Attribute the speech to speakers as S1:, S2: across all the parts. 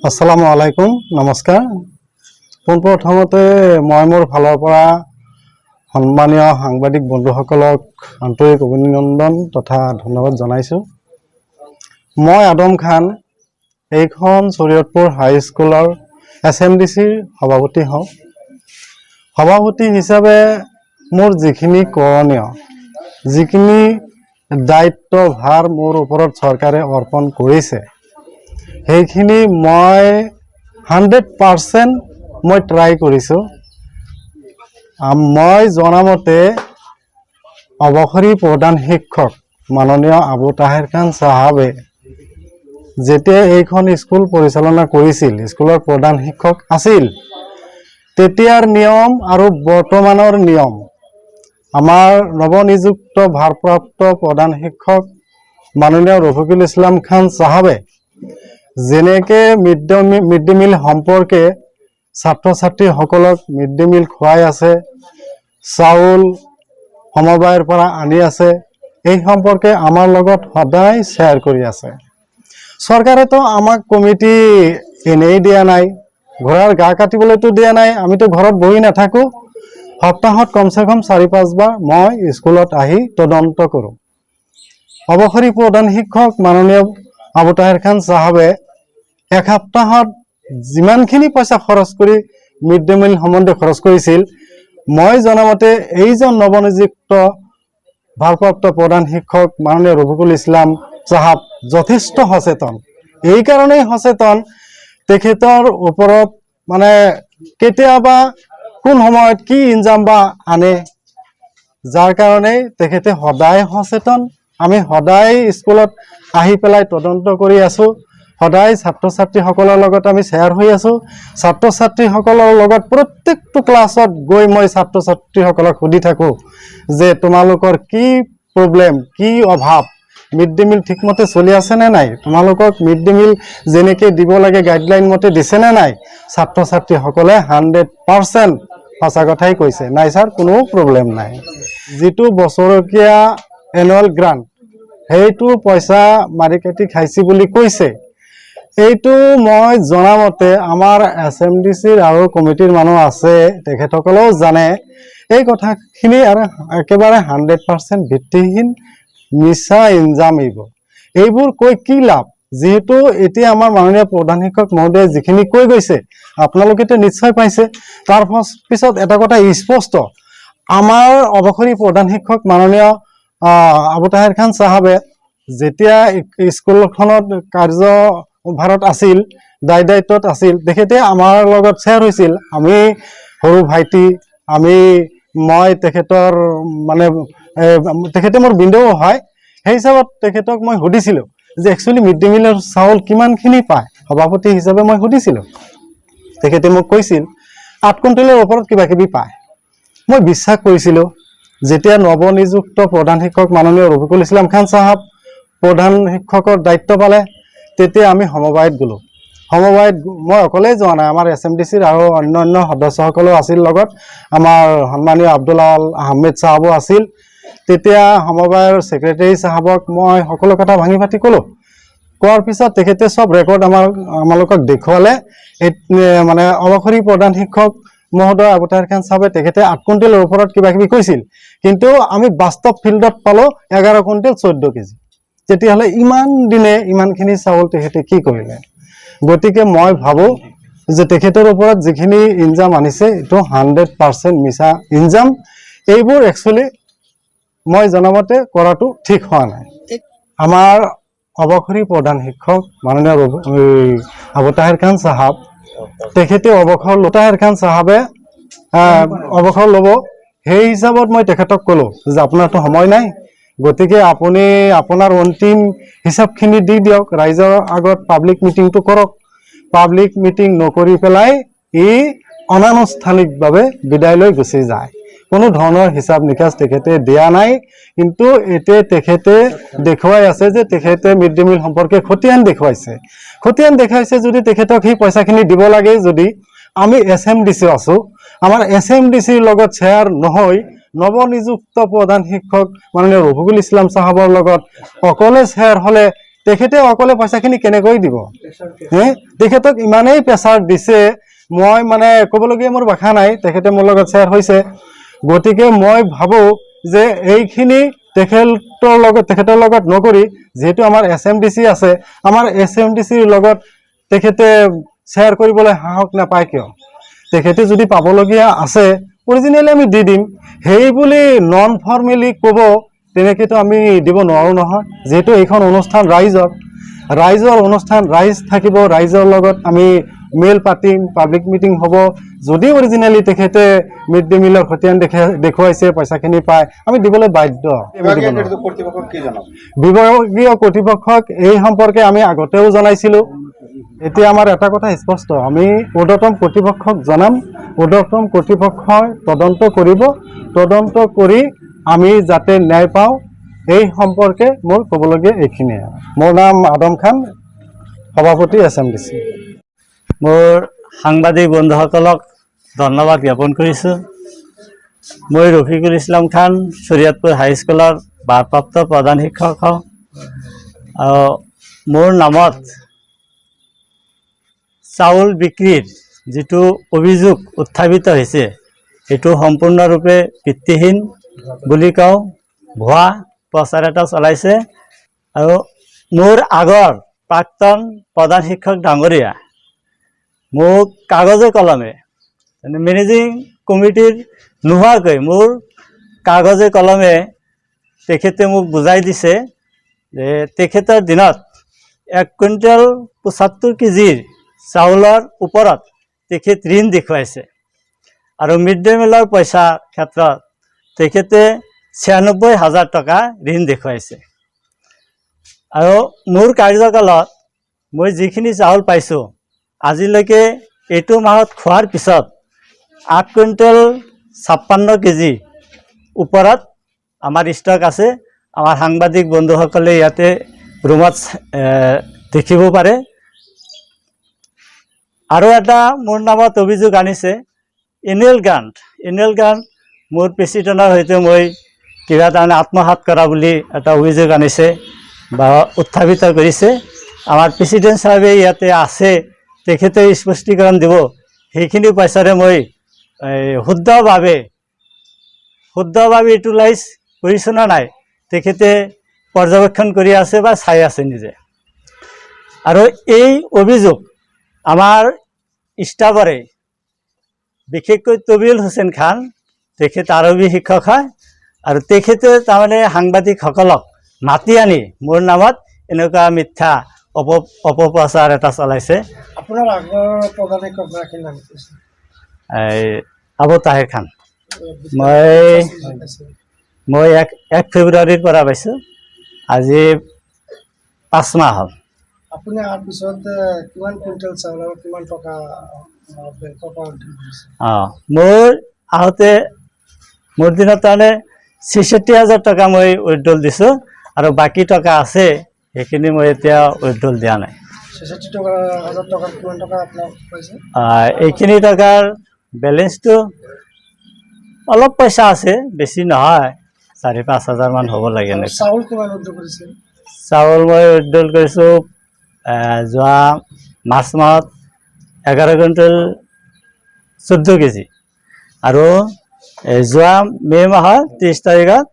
S1: আসসালামু আলাইকুম নমস্কাৰ পোনপ্ৰথমতে মই মোৰ ফালৰ পৰা সন্মানীয় সাংবাদিক বন্ধুসকলক আন্তৰিক অভিনন্দন তথা ধন্যবাদ জনাইছো। মই আদম খান এইখন শৰীয়তপুৰ হাই স্কুলৰ এছএমডিচিৰ সভাপতি হওঁ। সভাপতি হিচাপে মোৰ যিখিনি কৰণীয় যিখিনি দায়িত্বভাৰ মোৰ ওপৰত চৰকাৰে অৰ্পণ কৰিছে সেইখিনি মই 100% মই ট্ৰাই কৰিছো। মই জনামতে অৱসৰী প্ৰধান শিক্ষক মাননীয় আবু তাহেৰ খান সাহাবে যেতিয়া এইখন স্কুল পৰিচালনা কৰিছিল, স্কুলৰ প্ৰধান শিক্ষক আছিল, তেতিয়াৰ নিয়ম আৰু বৰ্তমানৰ নিয়ম আমাৰ নৱনিযুক্ত ভাৰপ্ৰাপ্ত প্ৰধান শিক্ষক মাননীয় ৰফিকুল ইছলাম খান সাহাবে যেনেকে মিড ডে মিল সম্পৰ্কে ছাত্ৰ ছাত্ৰীসকলক মিড ডে মিল খুৱাই আছে, চাউল সমবায়ৰ পৰা আনি আছে, এই সম্পৰ্কে আমাৰ লগত সদায় শ্বেয়াৰ কৰি আছে। চৰকাৰেতো আমাক কমিটি এনেই দিয়া নাই, ঘোঁৰাৰ গা কাটিবলৈতো দিয়া নাই। আমিতো ঘৰত বহি নাথাকো। সপ্তাহত কমচে কম 4-5 বাৰ মই স্কুলত আহি তদন্ত কৰোঁ। অৱসৰী প্ৰধান শিক্ষক মাননীয় আবু তাহেৰ খান সাহাবে এক সপ্তাহত যিমানখিনি পইচা খৰচ কৰি মিড ডে মিল সম্বন্ধে খৰচ কৰিছিল, মই জনামতে এইজন নৱনিযুক্ত ভাৰপ্ৰাপ্ত প্ৰধান শিক্ষক মাননীয় ৰফিকুল ইছলাম সাহাব যথেষ্ট সচেতন। এই কাৰণেই সচেতন, তেখেতৰ ওপৰত মানে কেতিয়াবা কোন সময়ত কি ইনজাম বা আনে, যাৰ কাৰণে তেখেতে সদায় সচেতন। আমি সদায় স্কুলত আহি পেলাই তদন্ত কৰি আছো, সদায় ছাত্ৰ ছাত্ৰীসকলৰ লগত আমি শ্বেয়াৰ হৈ আছো। ছাত্ৰ ছাত্ৰীসকলৰ লগত প্ৰত্যেকটো ক্লাছত গৈ মই ছাত্ৰ ছাত্ৰীসকলক সুধি থাকো যে তোমালোকৰ কি প্ৰব্লেম, কি অভাৱ, মিড ডে মিল ঠিকমতে চলি আছে নে নাই, তোমালোকক মিড ডে মিল যেনেকৈ দিব লাগে গাইডলাইন মতে দিছে নে নাই। ছাত্ৰ ছাত্ৰীসকলে 100% সঁচা কথাই কৈছে, নাই ছাৰ কোনো প্ৰব্লেম নাই। যিটো বছৰকীয়া এনুৱেল গ্ৰাণ্ট সেইটো পইচা মাৰি কাটি খাইছি বুলি কৈছে, এইটো মই জনামতে আমাৰ এছএমডিচিৰ আৰু কমিটিৰ মানুহ আছে, তেখেতসকলেও জানে। এই কথাখিনি আৰু একেবাৰে 100% ভিত্তিহীন মিছা ইনজাম এইবোৰ কৈ কি লাভ, যিহেতু এতিয়া আমাৰ মাননীয় প্ৰধান শিক্ষক মহোদয়ে যিখিনি কৈ গৈছে আপোনালোকেতো নিশ্চয় পাইছে। তাৰ পিছত এটা কথা স্পষ্ট, আমাৰ অৱসৰী প্ৰধান শিক্ষক মাননীয় আবু তাহেৰ খান সাহাবে যেতিয়া স্কুলখনত কাৰ্যভাৰত আছিল, দায়িত্বত আছিল, তেখেতে আমাৰ লগত শ্বেয়াৰ হৈছিল। আমি সৰু ভাইটি, মই তেখেতৰ মানে তেখেতে মোৰ বিন্দুও হয়। সেই হিচাপত তেখেতক মই সুধিছিলোঁ যে একচুৱেলি মিড ডে মিলৰ চাউল কিমানখিনি পায়, সভাপতি হিচাপে মই সুধিছিলোঁ। তেখেতে মোক কৈছিল 8 কুইণ্টেলৰ ওপৰত কিবা কিবি পায়। মই বিশ্বাস কৰিছিলোঁ। যেতিয়া নৱনিযুক্ত প্ৰধান শিক্ষক মাননীয় ৰফিকুল ইছলাম খান সাহাব প্ৰধান শিক্ষকৰ দায়িত্ব পালে, তেতিয়া আমি সমবায়ত গ'লোঁ। সমবায়ত মই অকলেই যোৱা নাই, আমাৰ এছএমডিচিৰ আৰু অন্যান্য সদস্যসকলেও আছিল লগত। আমাৰ সন্মানীয় আব্দুল আহমেদ সাহাবো আছিল। তেতিয়া সমবায়ৰ ছেক্ৰেটাৰী সাহাবক মই সকলো কথা ভাঙি পাতি ক'লোঁ। কোৱাৰ পিছত তেখেতে চব ৰেকৰ্ড আমালোকক দেখুৱালে। মানে অৱসৰী প্ৰধান শিক্ষক মহোদয় আবু তাহেৰ খান সাহাবে তেখেতে 8 কুইণ্টেলৰ ওপৰত কিবা কিবি কৈছিল, কিন্তু আমি বাস্তৱ ফিল্ডত পালোঁ 11 কুইণ্টেল 14 কেজি। তেতিয়াহ'লে ইমান দিনে ইমানখিনি চাউল তেখেতে কি কৰিলে? গতিকে মই ভাবোঁ যে তেখেতৰ ওপৰত যিখিনি ইনজাম আনিছে এইটো 100% মিছা ইনজাম। এইবোৰ একচুৱেলি মই জনামতে কৰাটো ঠিক হোৱা নাই। আমাৰ অৱসৰী প্ৰধান শিক্ষক মাননীয় আবু তাহেৰ খান সাহাব তেখেতে তাহেৰ খান সাহাবে অৱসৰ ল'ব। সেই হিচাপত মই তেখেতক ক'লোঁ যে আপোনাৰতো সময় নাই, গতিকে আপুনি আপোনাৰ অন্তিম হিচাপখিনি দি দিয়ক, ৰাইজৰ আগত পাব্লিক মিটিংটো কৰক। পাব্লিক মিটিং নকৰি পেলাই অনানুষ্ঠানিকভাৱে বিদায় লৈ গুচি যায়। কোনো ধৰণৰ হিচাপ নিকাচ তেখেতে দিয়া নাই, কিন্তু এতিয়া তেখেতে দেখুৱাই আছে যে তেখেতে মিড ডে মিল সম্পৰ্কে খতিয়ান দেখুৱাইছে। যদি তেখেতক সেই পইচাখিনি দিব লাগে, যদি আমি এছএমডিচি আছোঁ, আমাৰ এছএমডিচিৰ লগত শ্বেয়াৰ নহয় নৱনিযুক্ত প্ৰধান শিক্ষক মাননীয় ৰফিকুল ইছলাম সাহাবৰ লগত অকলে শ্বেয়াৰ হ'লে তেখেতে অকলে পইচাখিনি কেনেকৈ দিব তেখেতক ইমানেই প্ৰেছাৰ দিছে মই মানে ক'বলগীয়া মোৰ ভাষা নাই তেখেতে মোৰ লগত শ্বেয়াৰ হৈছে গতিকে মই ভাবো যে এইখিনি তেখেতৰ লগত নকৰি যেহেতু আমাৰ SMDC আছে আমাৰ SMDCৰ লগত তেখেতে শ্বেয়াৰ কৰিবলৈ সাহস নাপায় কিয় তেখেতে যদি পাবলগীয়া আছে অৰিজিনেলি আমি দি দিম সেই বুলি নন ফৰ্মেলি ক'ব তেনেকেতো আমি দিব নোৱাৰো নহয় যেহেতু এইখন অনুষ্ঠান ৰাইজৰ অনুষ্ঠান ৰাইজ থাকিব ৰাইজৰ লগত আমি মেল পাতিম পাব্লিক মিটিং হ'ব যদি অৰিজিনেলি তেখেতে মিড ডে মিলৰ খতিয়ান দেখুৱাইছে পইচাখিনি পায় আমি দিবলৈ বাধ্য বিভাগীয় কৰ্তৃপক্ষক এই সম্পৰ্কে আমি আগতেও জনাইছিলোঁ এতিয়া আমাৰ এটা কথা স্পষ্ট আমি ঊৰ্ধ্বতম কৰ্তৃপক্ষক জনাম ঊৰ্ধ্বতম কৰ্তৃপক্ষই তদন্ত কৰিব তদন্ত কৰি আমি যাতে ন্যায় পাওঁ এই সম্পৰ্কে মোৰ ক'বলগীয়া এইখিনিয়ে মোৰ নাম আদম খান সভাপতি SMDC
S2: মোৰ সাংবাদিক বন্ধুসকলক ধন্যবাদ জ্ঞাপন কৰিছোঁ মই ৰফিকুল ইছলাম খান শৰীয়তপুৰ হাইস্কুলৰ ভাৰপ্ৰাপ্ত প্ৰধান শিক্ষক হওঁ আৰু মোৰ নামত চাউল বিক্ৰীৰ যিটো অভিযোগ উত্থাপিত হৈছে এইটো সম্পূৰ্ণৰূপে ভিত্তিহীন বুলি কওঁ ভুৱা প্ৰচাৰ এটা চলাইছে আৰু মোৰ আগৰ প্ৰাক্তন প্ৰধান শিক্ষক ডাঙৰীয়া মোক কাগজে কলমে মেনেজিং কমিটিৰ নোহোৱাকৈ মোৰ কাগজে কলমে তেখেতে মোক বুজাই দিছে যে তেখেতৰ দিনত 1 কুইণ্টেল 75 কেজিৰ চাউলৰ ওপৰত তেখেত ঋণ দেখুৱাইছে আৰু মিড ডে মিলৰ পইচাৰ ক্ষেত্ৰত তেখেতে 96,000 টকা ঋণ দেখুৱাইছে আৰু মোৰ কাৰ্যকালত মই যিখিনি চাউল পাইছোঁ আজিলৈকে এইটো মাহত খোৱাৰ পিছত 8 কুইণ্টেল 56 কেজি ওপৰত আমাৰ ষ্টক আছে আমাৰ সাংবাদিক বন্ধুসকলে ইয়াতে ৰুমত দেখিব পাৰে আৰু এটা মোৰ নামত অভিযোগ আনিছে এনুৱেল গ্ৰাণ্ট মোৰ প্ৰেচিডেণ্টৰ সৈতে মই কিবা তাৰমানে আত্মসাৎ কৰা বুলি এটা অভিযোগ আনিছে বা উত্থাপিত কৰিছে আমাৰ প্ৰেচিডেণ্ট সাহেবে ইয়াতে আছে তেখেতে স্পষ্টীকৰণ দিব সেইখিনি পইচাৰে মই শুদ্ধভাৱে ইউটিলাইজ কৰিছোঁ না নাই তেখেতে পৰ্যবেক্ষণ কৰি আছে বা চাই আছে নিজে আৰু এই অভিযোগ আমাৰ ষ্টাফৰে বিশেষকৈ তবিউল হুছেইন খান তেখেত আৰবী শিক্ষক হয় আৰু তেখেতে তাৰমানে সাংবাদিকসকলক মাতি আনি মোৰ নামত এনেকুৱা মিথ্যা অপপ্ৰচাৰ এটা চলাইছে
S1: আপোনাৰ আগৰ প্ৰধান শিক্ষক নাম কৈছে
S2: আবু তাহেৰ খান মই 1 ফেব্ৰুৱাৰীৰ পৰা পাইছোঁ আজি 5 মাহ হ'ল
S1: আপুনি আহাৰ পিছত কিমান কুইণ্টেল চাউল আৰু কিমান টকা
S2: মোৰ আহোঁতে মোৰ দিনত তাৰমানে 66,000 টকা মই উইথড্ৰল দিছোঁ আৰু বাকী টকা আছে সেইখিনি মই এতিয়া উইথড্ৰল দিয়া নাই
S1: 66,000 টকা কিমান টকা আপোনাক পাইছে
S2: এইখিনি টকাৰ বেলেঞ্চটো অলপ পইচা আছে বেছি নহয় 4-5 হাজাৰ মান হ'ব লাগে
S1: চাউল কিমান উইথড্ৰল কৰিছে
S2: চাউল মই উইথড্ৰল কৰিছোঁ যোৱা মাৰ্চ মাহত 11 কুইণ্টেল 14 কেজি আৰু যোৱা মে মাহৰ 30 তাৰিখত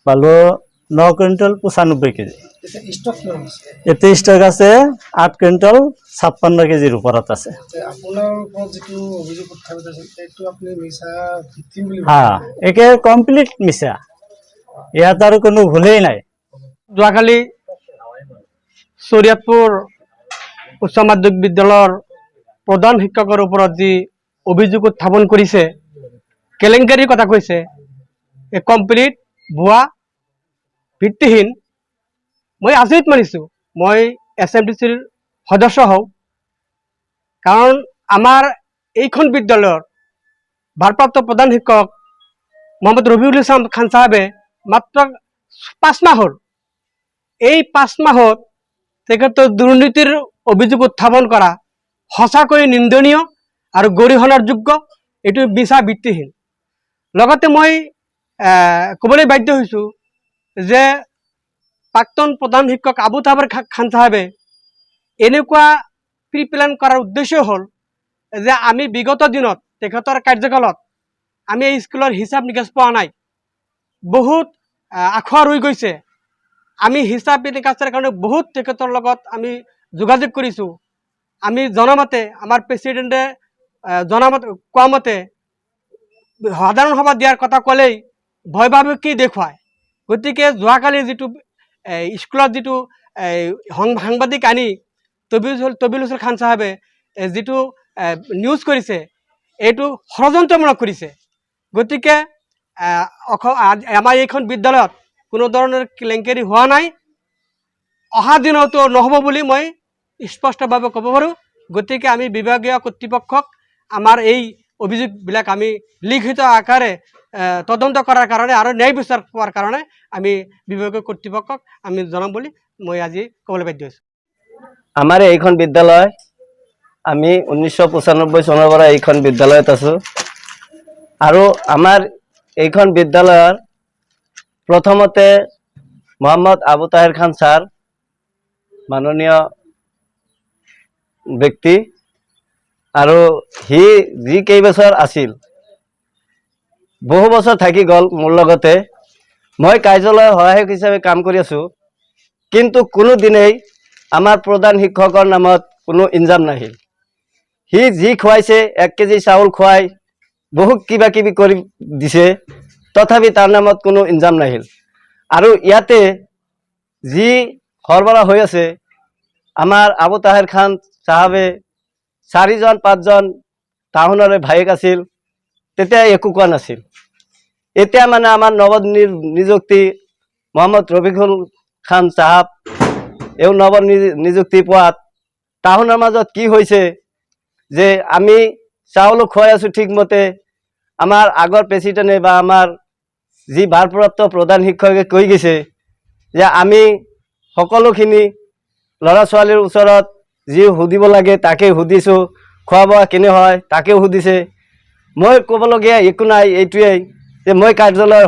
S2: পালোঁ 9 কুইণ্টেল 95 কেজি এতিয়া ষ্টক আছে 8 কুইণ্টেল 56 কেজিৰ ওপৰত আছে একে কমপ্লিট মিছা ইয়াত আৰু কোনো ভুলেই নাই
S3: যোৱাকালি শৰীয়তপুৰ উচ্চ মাধ্যমিক বিদ্যালয়ৰ প্ৰধান শিক্ষকৰ ওপৰত যি অভিযোগ উত্থাপন কৰিছে কেলেংকাৰীৰ কথা কৈছে এই কমপ্লিট ভুৱা ভিত্তিহীন মই আচৰিত মানিছোঁ মই SMDCৰ সদস্য হওঁ কাৰণ আমাৰ এইখন বিদ্যালয়ৰ ভাৰপ্ৰাপ্ত প্ৰধান শিক্ষক মোহাম্মদ ৰফিকুল ইছলাম খান সাহেবে মাত্ৰ 5 মাহৰ এই 5 মাহত তেখেতৰ দুৰ্নীতিৰ অভিযোগ উত্থাপন কৰা সঁচাকৈ নিন্দনীয় আৰু গৰিহণাৰ যোগ্য এইটো মিছা ভিত্তিহীন লগতে মই ক'বলৈ বাধ্য হৈছোঁ যে প্ৰাক্তন প্ৰধান শিক্ষক আবু তাহেৰ খান চাহাবে এনেকুৱা প্ৰি প্লেন কৰাৰ উদ্দেশ্য হ'ল যে আমি বিগত দিনত তেখেতৰ কাৰ্যকালত আমি এই স্কুলৰ হিচাপ নিকাচ পোৱা নাই, বহুত আখৰ হৈ গৈছে। আমি হিচাপ নিকাচৰ কাৰণে বহুত তেখেতৰ লগত আমি যোগাযোগ কৰিছোঁ। আমি জনামতে আমাৰ প্ৰেচিডেণ্টে জনামতে কোৱা মতে সাধাৰণ সভা দিয়াৰ কথা ক'লেই ভয় ভাবুকি দেখুৱায়। গতিকে যোৱাকালি যিটো স্কুলত যিটো সাংবাদিক আনি তবিল হুছেইন খান চাহাবে যিটো নিউজ কৰিছে এইটো ষড়যন্ত্ৰমূলক কৰিছে। গতিকে আমাৰ এইখন বিদ্যালয়ত কোনো ধৰণৰ কেলেংকাৰী হোৱা নাই, অহা দিনতো নহ'ব বুলি মই স্পষ্টভাৱে ক'ব পাৰোঁ। গতিকে আমি বিভাগীয় কৰ্তৃপক্ষক আমাৰ এই অভিযোগবিলাক আমি লিখিত আকাৰে তদন্ত কৰাৰ কাৰণে আৰু ন্যায় বিচাৰ পোৱাৰ কাৰণে আমি বিভাগীয় কৰ্তৃপক্ষক আমি জনাম বুলি মই আজি ক'বলৈ বাধ্য হৈছোঁ।
S4: আমাৰ এইখন বিদ্যালয় আমি 1995 চনৰ পৰা এইখন বিদ্যালয়ত আছোঁ আৰু আমাৰ এইখন বিদ্যালয়ৰ প্ৰথমতে মোহাম্মদ আবু তাহেৰ খান ছাৰ মাননীয় ব্যক্তি আৰু সি যি কেইবছৰ আছিল বহু বছৰ থাকি গ'ল মোৰ লগতে। মই কাৰ্যালয়ৰ সহায়ক হিচাপে কাম কৰি আছোঁ, কিন্তু কোনোদিনেই আমাৰ প্ৰধান শিক্ষকৰ নামত কোনো ইনজাম নাহিল। সি যি খুৱাইছে 1 কেজি চাউল খুৱাই বহুত কিবা কিবি কৰি দিছে, তথাপি তাৰ নামত কোনো ইনজাম নাহিল। আৰু ইয়াতে যি সৰবৰাহ হৈ আছে, আমাৰ আবু তাহেৰ খান চাহাবে 4-5জন টাউনৰে ভায়েক আছিল, তেতিয়া একো কোৱা নাছিল। এতিয়া মানে আমাৰ নিযুক্তি মোহাম্মদ ৰফিকুল খান চাহাব এই নিযুক্তি পোৱাত টাউনৰ মাজত কি হৈছে যে আমি চাউলো খুৱাই আছোঁ ঠিকমতে, আমাৰ আগৰ প্ৰেচিডেণ্টে বা আমাৰ যি ভাৰপ্ৰাপ্ত প্ৰধান শিক্ষকে কৈ গৈছে যে আমি সকলোখিনি ল'ৰা ছোৱালীৰ ওচৰত যি সুধিব লাগে তাকে সুধিছোঁ, খোৱা বোৱা কেনে হয় তাকেও সুধিছে। মই ক'বলগীয়া একো নাই, এইটোৱেই যে মই কাৰ্যালয়ৰ